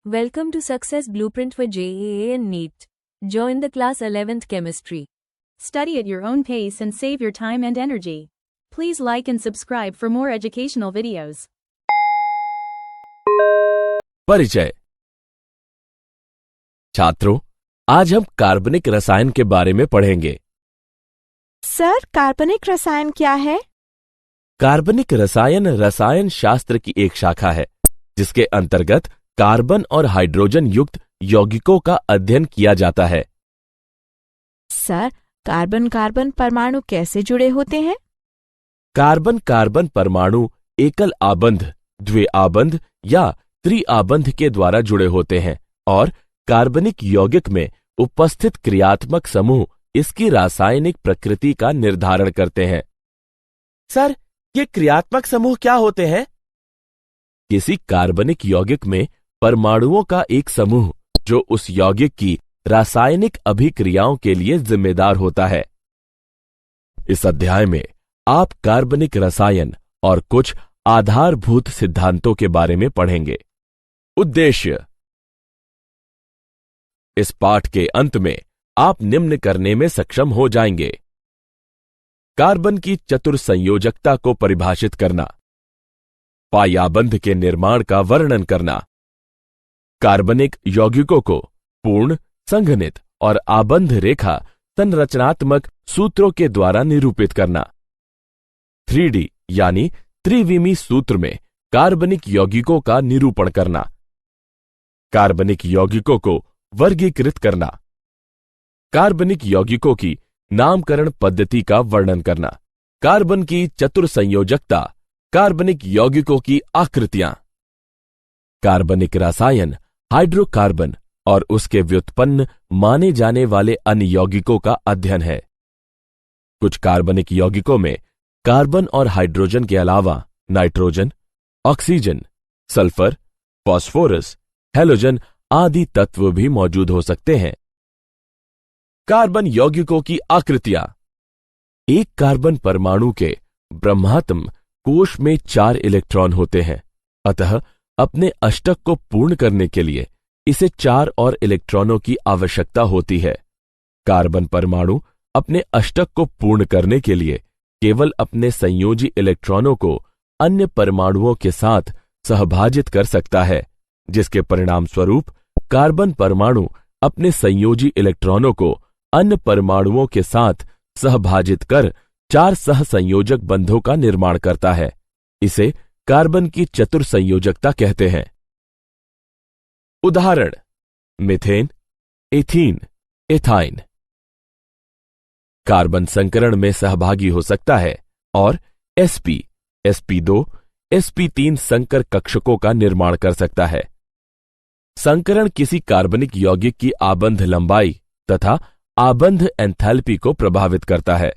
Welcome to Success Blueprint for JEE and NEET. Join the class 11th Chemistry. Study at your own pace and save your time and energy. Please like and subscribe for more educational videos. परिचय। छात्रों, आज हम कार्बनिक रसायन के बारे में पढ़ेंगे। सर, कार्बनिक रसायन क्या है? कार्बनिक रसायन रसायन शास्त्र की एक शाखा है जिसके अंतर्गत कार्बन और हाइड्रोजन युक्त यौगिकों का अध्ययन किया जाता है। सर, कार्बन कार्बन परमाणु कैसे जुड़े होते हैं? कार्बन कार्बन परमाणु एकल आबंध, द्विआबंध या त्रिआबंध के द्वारा जुड़े होते हैं और कार्बनिक यौगिक में उपस्थित क्रियात्मक समूह इसकी रासायनिक प्रकृति का निर्धारण करते हैं। सर, ये क्रियात्मक समूह क्या होते हैं? किसी कार्बनिक यौगिक में परमाणुओं का एक समूह जो उस यौगिक की रासायनिक अभिक्रियाओं के लिए जिम्मेदार होता है। इस अध्याय में आप कार्बनिक रसायन और कुछ आधारभूत सिद्धांतों के बारे में पढ़ेंगे। उद्देश्य: इस पाठ के अंत में आप निम्न करने में सक्षम हो जाएंगे। कार्बन की चतुर्संयोजकता को परिभाषित करना, पायाबंध के निर्माण का वर्णन करना, कार्बनिक यौगिकों को पूर्ण, संघनित और आबंध रेखा संरचनात्मक सूत्रों के द्वारा निरूपित करना, 3D यानी त्रिविमी सूत्र में कार्बनिक यौगिकों का निरूपण करना, कार्बनिक यौगिकों को वर्गीकृत करना, कार्बनिक यौगिकों की नामकरण पद्धति का वर्णन करना, कार्बन की चतुर्संयोजकता, कार्बनिक यौगिकों की आकृतियां, कार्बनिक रसायन, हाइड्रोकार्बन और उसके व्युत्पन्न माने जाने वाले अन्य यौगिकों का अध्ययन है। कुछ कार्बनिक यौगिकों में कार्बन और हाइड्रोजन के अलावा nitrogen, oxygen, sulphur, phosphorus, halogen आदि तत्व भी मौजूद हो सकते हैं। कार्बन यौगिकों की आकृतियां: एक कार्बन परमाणु के ब्रह्मात्म कोश में 4 इलेक्ट्रॉन होते हैं, अतः अपने अष्टक को पूर्ण करने के लिए इसे 4 और इलेक्ट्रॉनों की आवश्यकता होती है। कार्बन परमाणु अपने अष्टक को पूर्ण करने के लिए केवल अपने संयोजी इलेक्ट्रॉनों को अन्य परमाणुओं के साथ सहभाजित कर सकता है, जिसके परिणाम स्वरूप कार्बन परमाणु अपने संयोजी इलेक्ट्रॉनों को अन्य परमाणुओं के साथ सहभाजित कर 4 सहसंयोजक बंधों का निर्माण करता है। इसे कार्बन की चतुर्संयोजकता कहते हैं। उदाहरण: मीथेन, एथीन, एथाइन। कार्बन संकरण में सहभागी हो सकता है और sp, sp2, sp3 संकर कक्षकों का निर्माण कर सकता है। संकरण किसी कार्बनिक यौगिक की आबंध लंबाई तथा आबंध एंथैल्पी को प्रभावित करता है।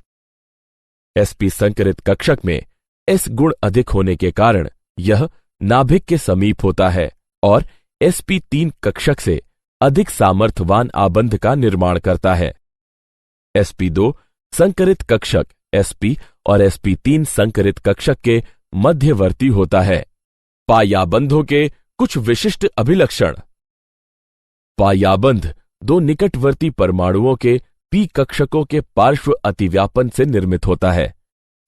sp संकरित कक्षक में s गुण अधिक होने के कारण यह नाभिक के समीप होता है और sp3 कक्षक से अधिक सामर्थ्यवान आबंध का निर्माण करता है। sp2 संकरित कक्षक sp और sp3 संकरित कक्षक के मध्यवर्ती होता है। पायाबंधों के कुछ विशिष्ट अभिलक्षण: पायाबंध 2 निकटवर्ती परमाणुओं के p कक्षकों के पार्श्व अतिव्यापन से निर्मित होता है।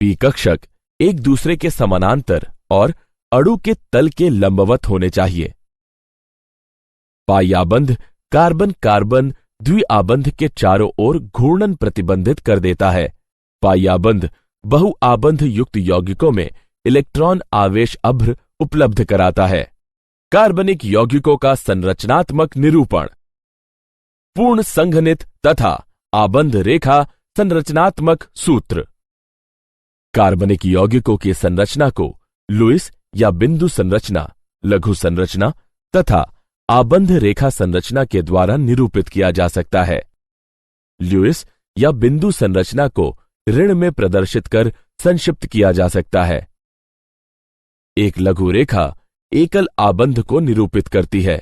p कक्षक एक दूसरे के समानांतर और अणु के तल के लंबवत होने चाहिए। पायाबंध कार्बन कार्बन द्विआबंध के चारों ओर घूर्णन प्रतिबंधित कर देता है। पायाबंध बहुआबंध युक्त यौगिकों में इलेक्ट्रॉन आवेश अभ्र उपलब्ध कराता है। कार्बनिक यौगिकों का संरचनात्मक निरूपण: पूर्ण संघनित तथा आबंध रेखा संरचनात्मक सूत्र। कार्बनिक यौगिकों की संरचना को लुईस या बिंदु संरचना, लघु संरचना तथा आबंध रेखा संरचना के द्वारा निरूपित किया जा सकता है। लुईस या बिंदु संरचना को ऋण में प्रदर्शित कर संक्षिप्त किया जा सकता है। एक लघु रेखा एकल आबंध को निरूपित करती है।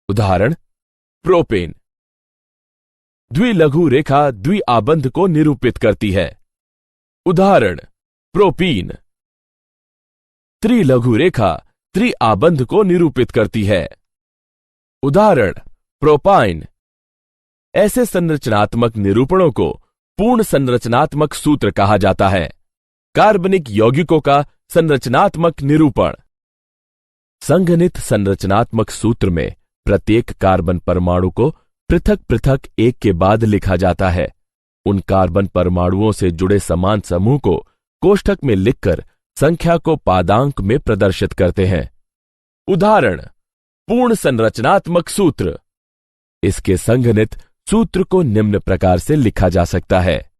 उदाहरण: प्रोपेन। द्विलघु रेखा द्विआबंध को निरूपित करती है। उदाहरण: प्रोपीन। त्रिलघु रेखा त्रिआबंध को निरूपित करती है। उदाहरण प्रोपाइन। ऐसे संरचनात्मक निरूपणों को पूर्ण संरचनात्मक सूत्र कहा जाता है। कार्बनिक यौगिकों का संरचनात्मक निरूपण। संघनित संरचनात्मक सूत्र में प्रत्येक कार्बन परमाणु को पृथक पृथक एक के बाद लिखा जाता है। उन कार्बन परमाणुओं से जुड़े समान समूह को कोष्ठक में लिखकर संख्या को पादांक में प्रदर्शित करते हैं। उदाहरण पूर्ण संरचनात्मक सूत्र। इसके संघनित सूत्र को निम्न प्रकार से लिखा जा सकता है।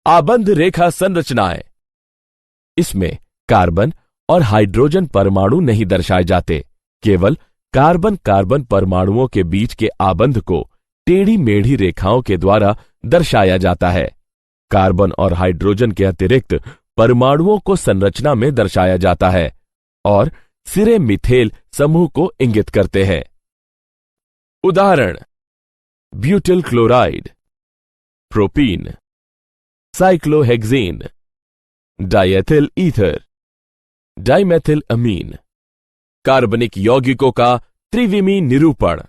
आबंध रेखा संरचनाएं। इसमें कार्बन और हाइड्रोजन परमाणु नहीं दर्शाए जाते, केवल कार्बन कार्बन परमाणुओं के बीच के आबंध को टेढ़ी मेढ़ी रेखाओं के द्वारा दर्शाया जाता है। कार्बन और हाइड्रोजन के अतिरिक्त परमाणुओं को संरचना में दर्शाया जाता है और सिरे मिथेल समूह को इंगित करते हैं। उदाहरण butyl chloride, propene, cyclohexane, diethyl ether, dimethyl amine. कार्बनिक यौगिकों का त्रिविमी निरूपण।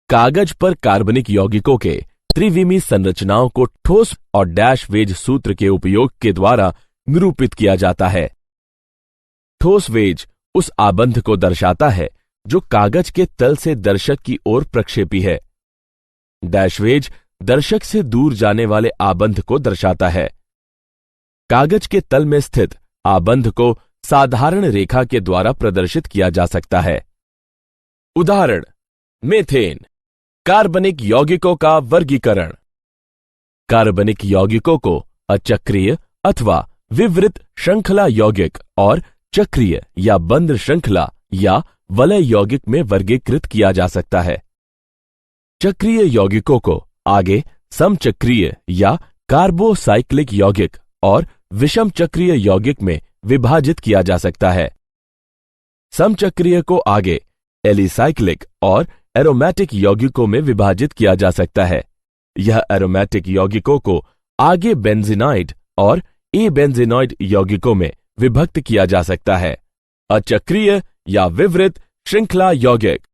कागज पर कार्बनिक यौगिकों के त्रिविमी संरचनाओं को ठोस और डैश वेज सूत्र के उपयोग के द्वारा निरूपित किया जाता है। ठोस वेज उस आबंध को दर्शाता है जो कागज के तल से दर्शक की ओर प्रक्षेपी है। डैश वेज दर्शक से दूर जाने वाले आबंध को दर्शाता है। कागज के तल में स्थित आबंध को साधारण रेखा के द्वारा प्रदर्शित किया जा सकता है। उदाहरण मेथेन। कार्बनिक यौगिकों का वर्गीकरण। कार्बनिक यौगिकों को अचक्रीय अथवा विवृत श्रृंखला यौगिक और चक्रीय या बंद श्रृंखला या वलय यौगिक में वर्गीकृत किया जा सकता है। चक्रीय यौगिकों को आगे समचक्रीय या कार्बोसाइक्लिक यौगिक और विषम चक्रीय यौगिक में विभाजित किया जा सकता है। समचक्रीय को आगे एलिसाइक्लिक और एरोमेटिक यौगिकों में विभाजित किया जा सकता है। यह एरोमेटिक यौगिकों को आगे बेंजीनाइड और एबेंजीनॉइड यौगिकों में विभक्त किया जा सकता है। अचक्रीय या विवृत श्रृंखला यौगिक।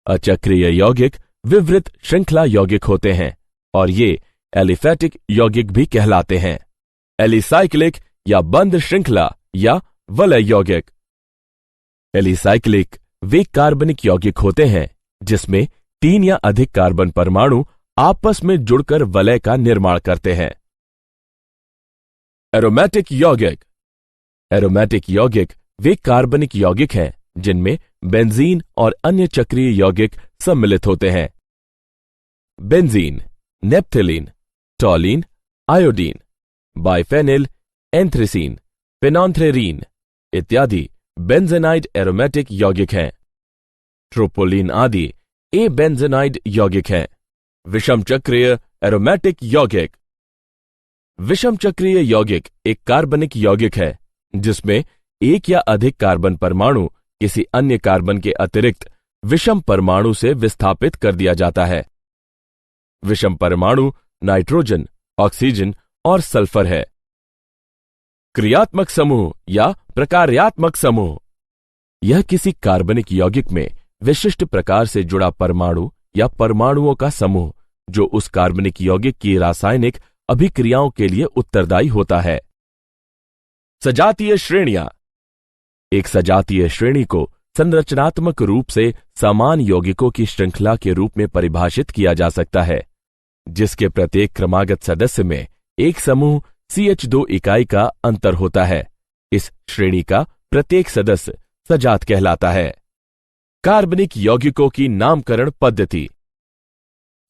अचक्रीय यौगिक विवृत श्रृंखला यौगिक होते हैं और ये एलिफैटिक यौगिक भी कहलाते हैं। एलिसाइक्लिक या बंद श्रृंखला या वलय यौगिक। एलिसाइक्लिक वे कार्बनिक यौगिक होते हैं जिसमें 3 या अधिक कार्बन परमाणु आपस में जुड़कर वलय का निर्माण करते हैं। एरोमेटिक यौगिक। एरोमेटिक यौगिक वे कार्बनिक यौगिक हैं जिनमें बेंजीन और अन्य चक्रीय यौगिक सम्मिलित होते हैं। बेंजीन, नेप्थलीन, टॉलीन, आयोडीन, बाइफेनिल, एंथ्रेसीन, फेनॉन्थ्रेरीन इत्यादि बेंजेनाइड एरोमेटिक यौगिक हैं। ट्रोपोलिन आदि एबेंजेनाइड यौगिक हैं। विषम चक्रीय एरोमेटिक यौगिक। विषम चक्रीय यौगिक एक कार्बनिक यौगिक है जिसमें एक या अधिक कार्बन परमाणु किसी अन्य कार्बन के अतिरिक्त विषम परमाणु से विस्थापित कर दिया जाता है। विषम परमाणु नाइट्रोजन, ऑक्सीजन और सल्फर है। क्रियात्मक समूह या प्रकार्यात्मक समूह। यह किसी कार्बनिक यौगिक में विशिष्ट प्रकार से जुड़ा परमाणु या परमाणुओं का समूह जो उस कार्बनिक यौगिक की रासायनिक अभिक्रियाओं के लिए उत्तरदायी होता है। सजातीय श्रेणियां। एक सजातीय श्रेणी को संरचनात्मक रूप से समान यौगिकों की श्रृंखला के रूप में परिभाषित किया जा सकता है जिसके प्रत्येक क्रमागत सदस्य में एक समूह CH2 इकाई का अंतर होता है। इस श्रेणी का प्रत्येक सदस्य सजात कहलाता है। कार्बनिक यौगिकों की नामकरण पद्धति।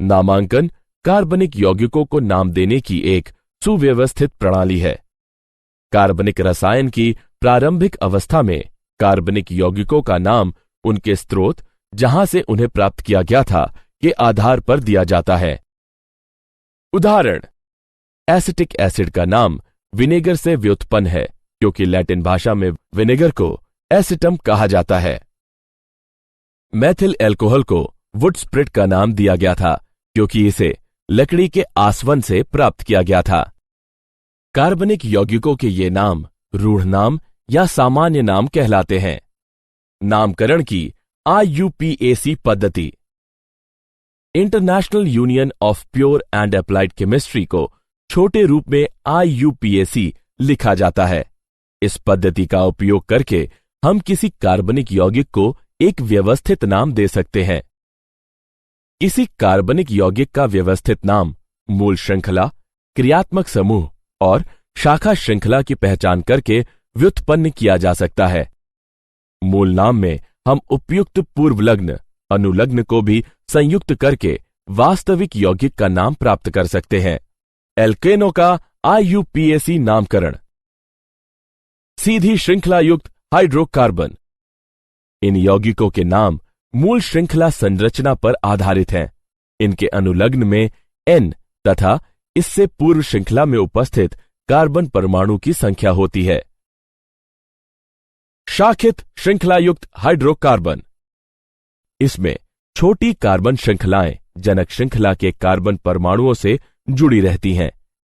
नामांकन कार्बनिक यौगिकों को नाम देने की एक सुव्यवस्थित प्रणाली है। कार्बनिक रसायन की प्रारंभिक अवस्था में कार्बनिक यौगिकों का नाम उनके स्रोत जहां से उन्हें प्राप्त किया गया था के आधार पर दिया जाता है। उदाहरण एसिटिक एसिड का नाम विनेगर से व्युत्पन्न है क्योंकि लैटिन भाषा में विनेगर को एसिटम कहा जाता है। मैथिल एल्कोहल को वुड स्प्रिट का नाम दिया गया था क्योंकि इसे लकड़ी के आसवन से प्राप्त किया गया था। कार्बनिक यौगिकों के ये नाम रूढ़ नाम या सामान्य नाम कहलाते हैं। नामकरण की IUPAC पद्धति। International union of pure and applied chemistry को छोटे रूप में IUPAC लिखा जाता है। इस पद्धति का उपयोग करके हम किसी कार्बनिक यौगिक को एक व्यवस्थित नाम दे सकते हैं। किसी कार्बनिक यौगिक का व्यवस्थित नाम मूल श्रृंखला, क्रियात्मक समूह और शाखा श्रृंखला की पहचान करके व्युत्पन्न किया जा सकता है। मूल नाम में हम उपयुक्त पूर्वलग्न, अनुलग्न को भी संयुक्त करके वास्तविक यौगिक का नाम प्राप्त कर सकते हैं। एल्केनों का IUPAC नामकरण। सीधी श्रृंखला युक्त हाइड्रोकार्बन। इन यौगिकों के नाम मूल श्रृंखला संरचना पर आधारित हैं। इनके अनुलग्न में N तथा इससे पूर्व श्रृंखला में उपस्थित कार्बन परमाणु की संख्या होती है। शाखित श्रृंखला युक्त हाइड्रोकार्बन। इसमें छोटी कार्बन श्रृंखलाएं जनक श्रृंखला के कार्बन परमाणुओं से जुड़ी रहती हैं।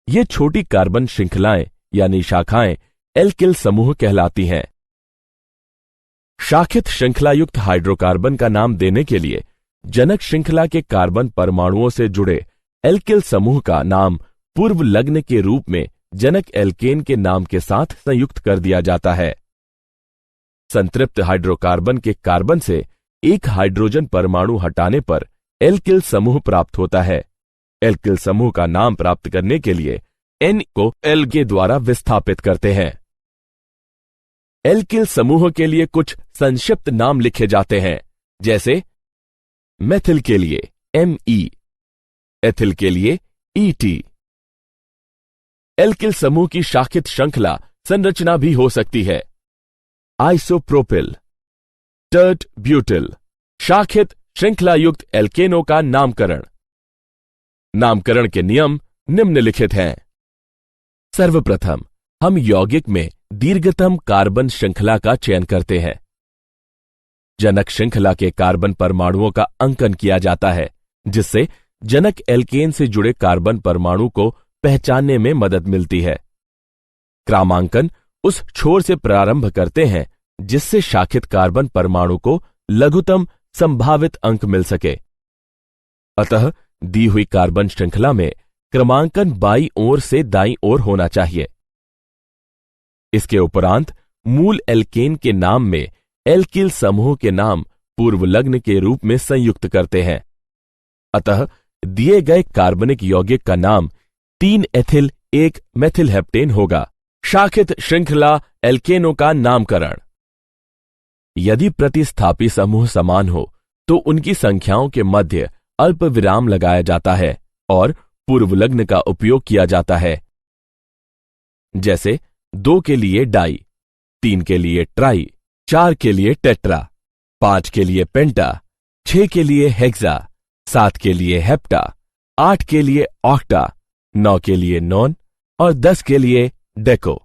ये छोटी कार्बन श्रृंखलाएं यानी शाखाएं एल्किल समूह कहलाती हैं। शाखित श्रृंखला युक्त हाइड्रोकार्बन का नाम देने के लिए जनक श्रृंखला के कार्बन परमाणुओं से जुड़े एल्किल समूह का नाम पूर्व लग्न के रूप में जनक एल्केन के नाम के साथ संयुक्त कर दिया जाता है। संतृप्त हाइड्रोकार्बन के कार्बन से एक हाइड्रोजन परमाणु हटाने पर एल्किल समूह प्राप्त होता है। एल्किल समूह का नाम प्राप्त करने के लिए N को L के द्वारा विस्थापित करते हैं। एल्किल समूह के लिए कुछ संक्षिप्त नाम लिखे जाते हैं, जैसे मेथिल के लिए Me, एथिल के लिए Et। एल्किल समूह की शाखित श्रृंखला संरचना भी हो सकती है। Isopropyl, tert butyl. शाखित श्रृंखला युक्त एल्केनों का नामकरण। नामकरण के नियम निम्नलिखित हैं। सर्वप्रथम हम यौगिक में दीर्घतम कार्बन श्रृंखला का चयन करते हैं। जनक श्रृंखला के कार्बन परमाणुओं का अंकन किया जाता है, जिससे जनक एल्केन से जुड़े कार्बन परमाणु को पहचानने में मदद मिलती है। क्रमांकन उस छोर से प्रारंभ करते हैं जिससे शाखित कार्बन परमाणु को लघुतम संभावित अंक मिल सके। अतः दी हुई कार्बन श्रृंखला में क्रमांकन बाईं ओर से दाईं ओर होना चाहिए। इसके उपरांत मूल एल्केन के नाम में एल्किल समूह के नाम पूर्व लग्न के रूप में संयुक्त करते हैं। अतः दिए गए कार्बनिक यौगिक का नाम 3 एथिल 1 मेथिल हेप्टेन होगा। शाखित श्रृंखला एल्केनों का नामकरण। यदि प्रतिस्थापी समूह समान हो तो उनकी संख्याओं के मध्य अल्प विराम लगाया जाता है और पूर्व लग्न का उपयोग किया जाता है। जैसे 2 के लिए डाई, 3 के लिए ट्राई, 4 के लिए टेट्रा, 5 के लिए पेंटा, 6 के लिए हेक्सा, 7 के लिए हेप्टा, 8 के लिए ऑक्टा, 9 के लिए नॉन और 10 के लिए डेको।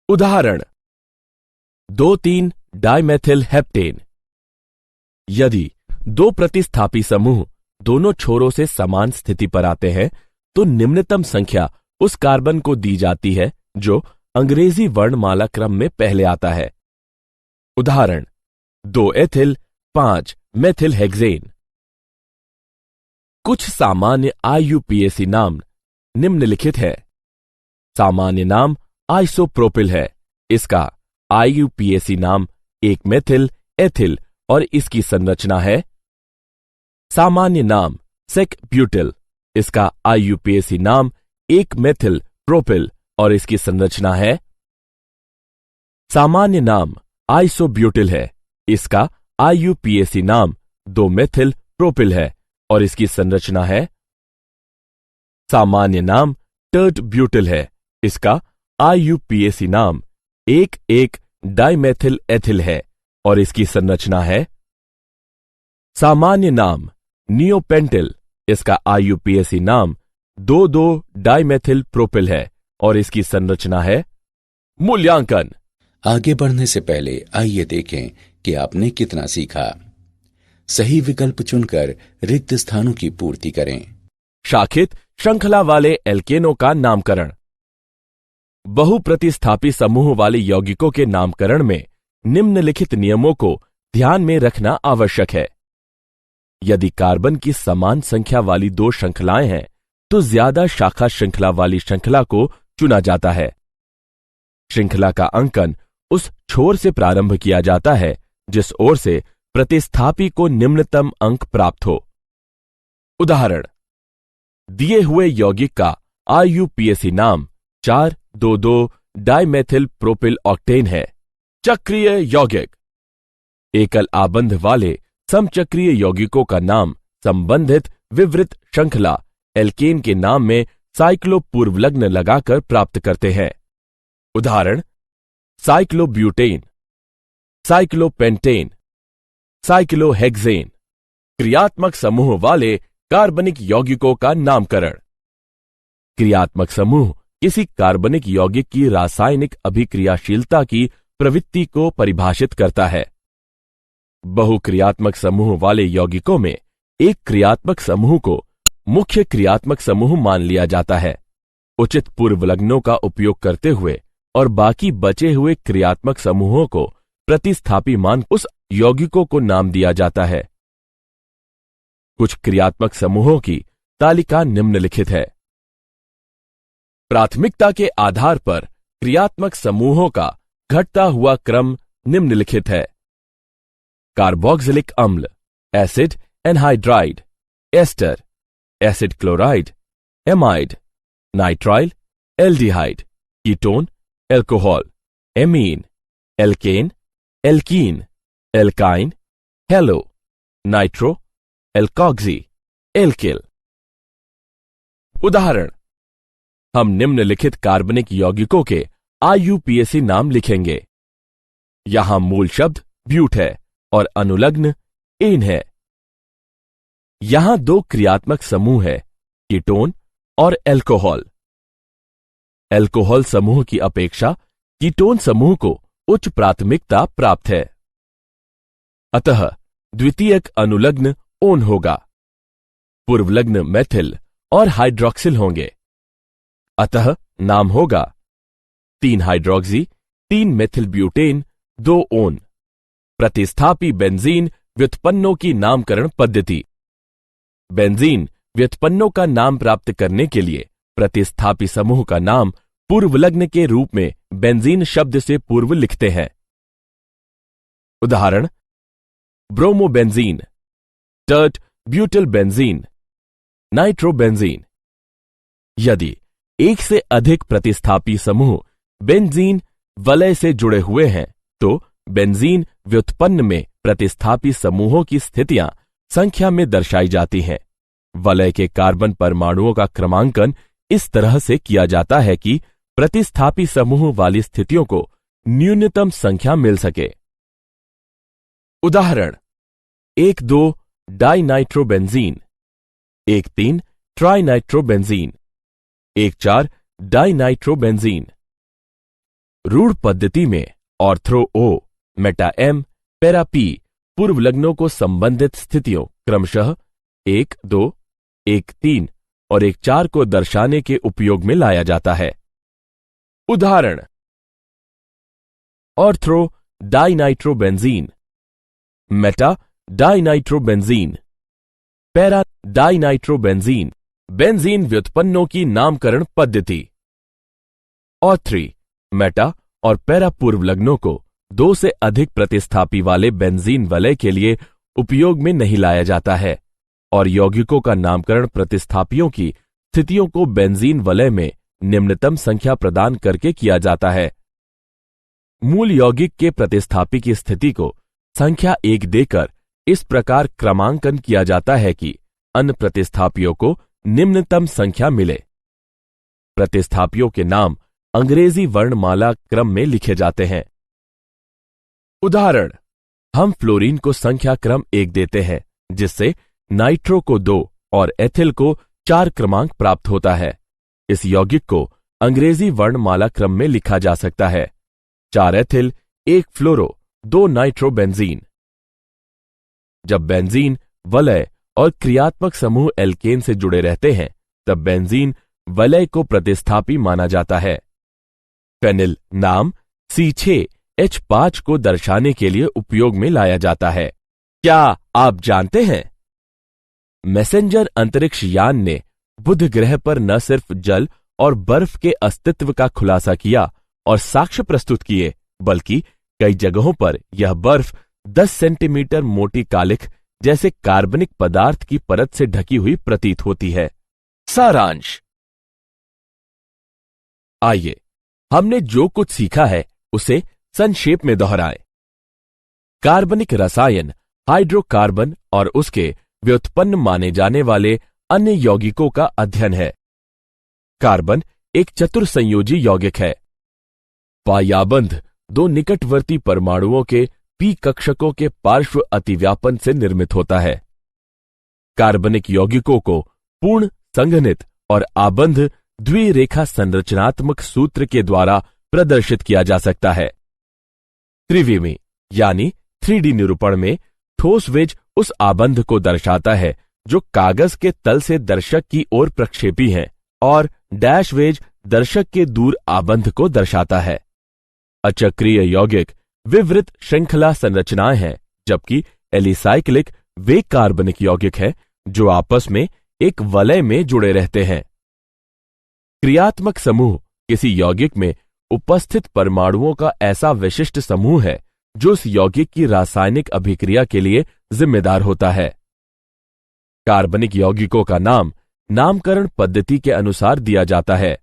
उदाहरण 2,3 डाइमेथिल हेप्टेन। यदि 2 प्रतिस्थापी समूह दोनों छोरों से समान स्थिति पर आते हैं तो निम्नतम संख्या उस कार्बन को दी जाती है जो अंग्रेजी वर्णमाला क्रम में पहले आता है। उदाहरण 2 एथिल 5 मेथिल हेक्सेन। कुछ सामान्य IUPAC नाम निम्नलिखित है। सामान्य नाम आइसोप्रोपिल है। इसका IUPAC नाम 1 मेथिल एथिल और इसकी संरचना है। सामान्य नाम सेक ब्यूटिल। इसका IUPAC नाम 1 मेथिल प्रोपिल और इसकी संरचना है। सामान्य नाम आइसोब्यूटिल है। इसका IUPAC नाम 2 मेथिल प्रोपिल है और इसकी संरचना है। सामान्य नाम टर्ट ब्यूटिल है। इसका IUPAC नाम 1,1 डाइमेथिल एथिल है और इसकी संरचना है। सामान्य नाम नियोपेंटिल। इसका IUPAC नाम 2,2 डाइमेथिल प्रोपिल है और इसकी संरचना है। मूल्यांकन। आगे बढ़ने से पहले आइए देखें कि आपने कितना सीखा। सही विकल्प चुनकर रिक्त स्थानों की पूर्ति करें। शाखित श्रृंखला वाले एल्केनों का नामकरण। बहुप्रतिस्थापी समूह वाले यौगिकों के नामकरण में निम्नलिखित नियमों को ध्यान में रखना आवश्यक है। यदि कार्बन की समान संख्या वाली दो श्रृंखलाएं हैं तो ज्यादा शाखा श्रृंखला वाली श्रृंखला को चुना जाता है। श्रृंखला का अंकन उस छोर से प्रारंभ किया जाता है जिस ओर से प्रतिस्थापी को निम्नतम अंक प्राप्त हो। उदाहरण, दिए हुए यौगिक का IUPAC नाम 4,2,2 डाइमेथिल प्रोपिल ऑक्टेन है। चक्रीय यौगिक। एकल आबंध वाले समचक्रीय यौगिकों का नाम संबंधित विवृत श्रृंखला एल्केन के नाम में साइक्लो पूर्वलग्न लगाकर प्राप्त करते हैं। उदाहरण, साइक्लोब्यूटेन, साइक्लोपेंटेन, साइक्लोहेक्सेन। क्रियात्मक समूह वाले कार्बनिक यौगिकों का नामकरण। क्रियात्मक समूह किसी कार्बनिक यौगिक की रासायनिक अभिक्रियाशीलता की प्रवृत्ति को परिभाषित करता है। बहुक्रियात्मक समूह वाले यौगिकों में एक क्रियात्मक समूह को मुख्य क्रियात्मक समूह मान लिया जाता है। उचित पूर्वलग्नों का उपयोग करते हुए और बाकी बचे हुए क्रियात्मक समूहों को प्रतिस्थापी मान उस यौगिकों को नाम दिया जाता है। कुछ क्रियात्मक समूहों की तालिका निम्नलिखित है। प्राथमिकता के आधार पर क्रियात्मक समूहों का घटता हुआ क्रम निम्नलिखित है। कार्बोक्सिलिक अम्ल, acid anhydride, ester, acid chloride, amide, nitrile, aldehyde, ketone, alcohol, amine, alkane, alkene, alkyne, halo, nitro, alkoxy, alkyl. उदाहरण, हम निम्नलिखित कार्बनिक यौगिकों के IUPAC नाम लिखेंगे। यहां मूल शब्द ब्यूट है और अनुलग्न एन है। यहां दो क्रियात्मक समूह है, कीटोन और एल्कोहल। एल्कोहल समूह की अपेक्षा कीटोन समूह को उच्च प्राथमिकता प्राप्त है, अतः द्वितीयक अनुलग्न ओन होगा। पूर्वलग्न मेथिल और हाइड्रोक्सिल होंगे, अतः नाम होगा 3 हाइड्रोक्सी 3 मेथिल ब्यूटेन 2 ओन। प्रतिस्थापी बेंजीन व्युत्पन्नों की नामकरण पद्धति। बेंजीन व्युत्पन्नों का नाम प्राप्त करने के लिए प्रतिस्थापी समूह का नाम पूर्वलग्न के रूप में बेंजीन शब्द से पूर्व लिखते हैं। उदाहरण, bromobenzene, tert butyl benzene, nitrobenzene. यदि एक से अधिक प्रतिस्थापी समूह बेंजीन वलय से जुड़े हुए हैं तो बेंजीन व्युत्पन्न में प्रतिस्थापी समूहों की स्थितियां संख्या में दर्शाई जाती हैं। वलय के कार्बन परमाणुओं का क्रमांकन इस तरह से किया जाता है कि प्रतिस्थापी समूह वाली स्थितियों को न्यूनतम संख्या मिल सके। उदाहरण, 1,2 डाइनाइट्रोबेंजीन, 1,3 ट्राइनाइट्रोबेंजीन, 1,4 डाइनाइट्रोबेंजीन। रूढ़ पद्धति में ortho O, Meta M, para P पूर्वलग्नों को संबंधित स्थितियों क्रमशः 1, 2, 1, 3 और 1, 4 को दर्शाने के उपयोग में लाया जाता है। उदाहरण, ortho dinitrobenzene, meta dinitrobenzene, para dinitrobenzene. Benzene व्युत्पन्नों की नामकरण पद्धति। ऑर्थ्री, मेटा और पैरा पूर्वलग्नों को 2 से अधिक प्रतिस्थापी वाले बेंजीन वलय के लिए उपयोग में नहीं लाया जाता है और यौगिकों का नामकरण प्रतिस्थापियों की स्थितियों को बेंजीन वलय में निम्नतम संख्या प्रदान करके किया जाता है। मूल यौगिक के प्रतिस्थापी की स्थिति को संख्या 1 देकर इस प्रकार क्रमांकन किया जाता है कि अन्य प्रतिस्थापियों को निम्नतम संख्या मिले। प्रतिस्थापियों के नाम अंग्रेजी वर्णमाला क्रम में लिखे जाते हैं। उदाहरण, हम फ्लोरीन को संख्या क्रम 1 देते हैं जिससे नाइट्रो को 2 और एथिल को 4 क्रमांक प्राप्त होता है। इस यौगिक को अंग्रेजी वर्णमाला क्रम में लिखा जा सकता है 4 एथिल 1 फ्लोरो 2 नाइट्रोबेंजीन। जब बेंजीन वलय और क्रियात्मक समूह एल्केन से जुड़े रहते हैं तब बेंजीन वलय को प्रतिस्थापी माना जाता है। फेनिल नाम C6 H5 को दर्शाने के लिए उपयोग में लाया जाता है। क्या आप जानते हैं? मैसेंजर अंतरिक्ष यान ने बुध ग्रह पर न सिर्फ जल और बर्फ के अस्तित्व का खुलासा किया और साक्ष्य प्रस्तुत किए, बल्कि कई जगहों पर यह बर्फ 10 सेंटीमीटर मोटी कालिख जैसे कार्बनिक पदार्थ की परत से ढकी हुई प्रतीत होती है। सारांश। आइए हमने जो कुछ सीखा है उसे संक्षेप में दोहराएं। कार्बनिक रसायन हाइड्रोकार्बन और उसके व्युत्पन्न माने जाने वाले अन्य यौगिकों का अध्ययन है। कार्बन एक चतुर्संयोजी यौगिक है। पायाबंध दो निकटवर्ती परमाणुओं के पी कक्षकों के पार्श्व अतिव्यापन से निर्मित होता है। कार्बनिक यौगिकों को पूर्ण संघनित और आबंध द्विरेखा संरचनात्मक सूत्र के द्वारा प्रदर्शित किया जा सकता है। त्रिविमी यानी 3D निरूपण में ठोस वेज उस आबंध को दर्शाता है जो कागज के तल से दर्शक की ओर प्रक्षेपी है और डैश वेज दर्शक के दूर आबंध को दर्शाता है। अचक्रीय यौगिक विवृत श्रृंखला संरचनाएं हैं, जबकि एलिसाइक्लिक वे कार्बनिक यौगिक हैं जो आपस में एक वलय में जुड़े रहते हैं। क्रियात्मक समूह किसी यौगिक में उपस्थित परमाणुओं का ऐसा विशिष्ट समूह है जो उस यौगिक की रासायनिक अभिक्रिया के लिए जिम्मेदार होता है। कार्बनिक यौगिकों का नाम नामकरण पद्धति के अनुसार दिया जाता है।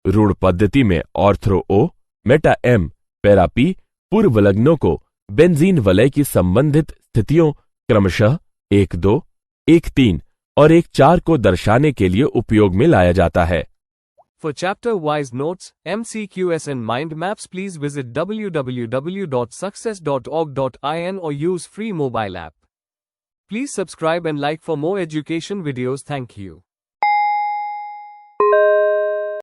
रूढ़ पद्धति में ortho O, Meta M, para P पूर्वलग्नों को बेंजीन वलय की संबंधित स्थितियों क्रमशः 1-2, 1-3 और 1-4 को दर्शाने के लिए उपयोग में लाया जाता है। For chapter-wise notes, MCQs and mind maps, please visit www.success.org.in or use free mobile app. Please subscribe and like for more education videos. Thank you.